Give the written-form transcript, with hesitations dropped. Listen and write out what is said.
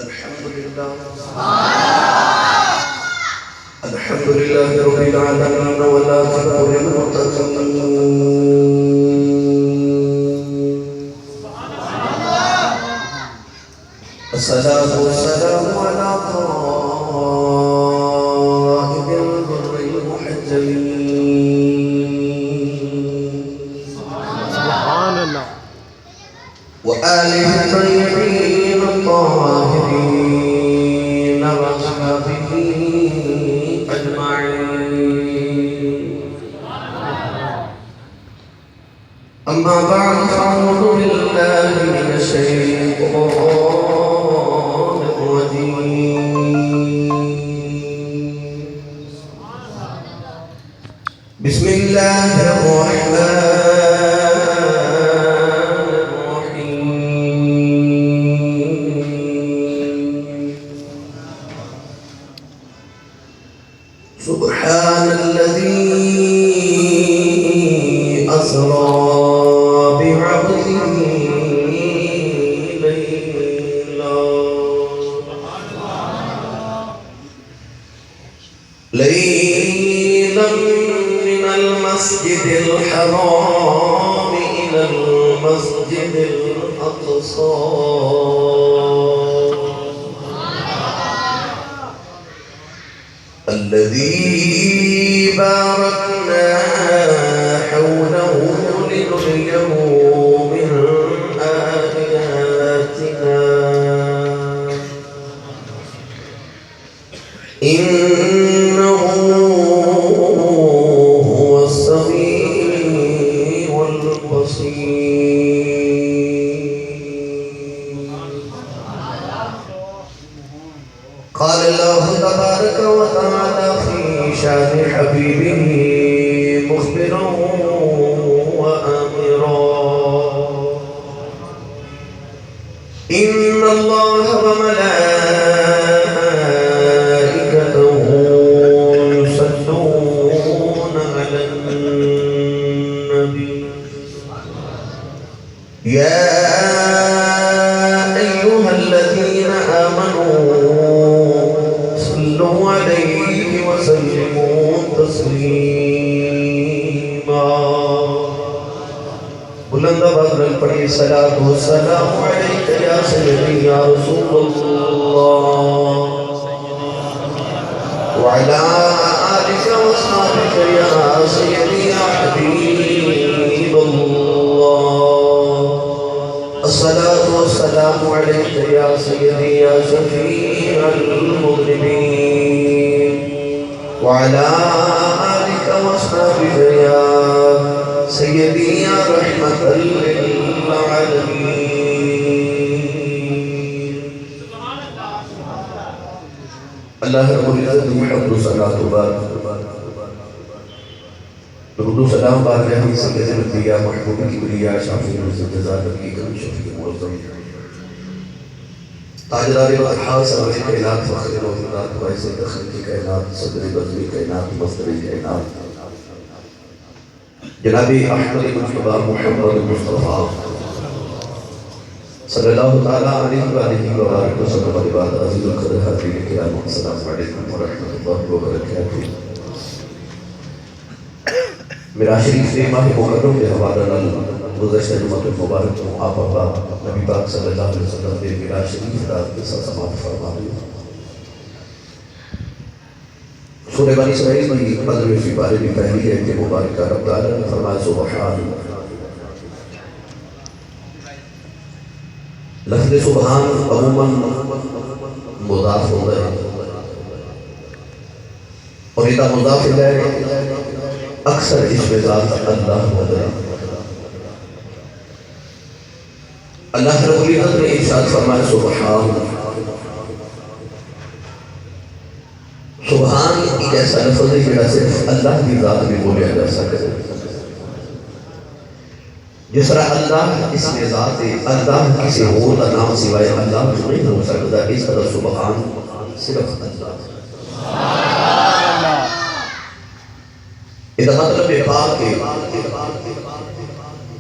अल्हम्दुलिल्लाह रब्बिल आलमीन वला तक़ुल अस्सलातु वस्सलामु अला क़ाइदिल गुर्रिल मुहज्जलीन सुब्हानल्लाह व आलिहि तय्यबीन ताहिरीन व असहाबिही अम्मा बअद फ़अऊज़ु बिल्लाहि मिनश शैतानिर रजीम बिस्मिल्लाहिर रहमानिर रहीम सुब्हानल्लज़ी अस्रा ليلا من المسجد الحرام إلى المسجد الأقصى الذي باركنا حوله لنريه من آياتنا إنه هو السميع البصير قال الله تبارك وتعالى في شان حبيبه مخبرا وآمرا إن الله وملائكته يصلون على النبي يا أيها الذين آمنوا صلوا عليه وسلموا تسليما बुलंद आवाज़ में पढ़िए सलातो वस्सलामु अलैका या सय्यदी या रसूलल्लाह व अला आलिका व अस्हाबिका या सय्यदी या हबीबल्लाह अस्सलातु वस्सलामु अलैका या सय्यदी या शफीअल मुज़निबीन व अला आलिका व अस्हाबिका या सय्यदी या रहमतल लिल आलमीन अल्लाह रब्बुल इज्जत मुहम्मद सल्लल्लाहु अलैहि सलाम बारगाह से गजल दिया महबूब की बिलिया शाफी रुज़ जज़ात की कम शफी मुअज़्ज़म ताजदार बरहा सरवर कायनात फखर मौजूदात वाइस दखल की कायनात सदर बज़मी कायनात मस्तर कायनात जनाबी अहमद मुस्तफा मुहम्मद मुस्तफा सल्लल्लाहु तआला अलैहि व आलिहि व बारिक वसल्लम अलैहि अज़ीज़ुल क़द्र हाज़िरीन किराम अस्सलामु अलैकुम व रहमतुल्लाहि व बरकातुहू। मेरा शरीफ से माह मुकर्रम के हवाले नाल गुज़श्ता जुमातुल मुबारक को आप नबी पाक सल्लल्लाहु अलैहि वसल्लम के मेरा शरीफ रात के साथ समाप्त फरमा दिया। सूरह बनी इसराइल में बदर में बारे में पहली है कि मुबारक रब ताला ने फरमाया सुबहान। लफ्ज़ सुबहान अमूमन मुज़ाफ होता है और इधर मुज़ाफ इलैहि अक्सर इसमें ज़ात अल्लाह होता है। अल्लाह रब्बुल इज़्ज़त ने इरशाद फरमाया सुबहान। सुबहान एक ऐसा लफ्ज़ है जिहड़ा सिर्फ अल्लाह की ज़ात में बोलिया जा सकता है। जिस तरह अल्लाह इसमें ज़ात है, अल्लाह किसी और का नाम सिवाय अल्लाह नहीं हो सकता, इस तरह सुबहान सिर्फ अल्लाह। इसका मतलब है पाक है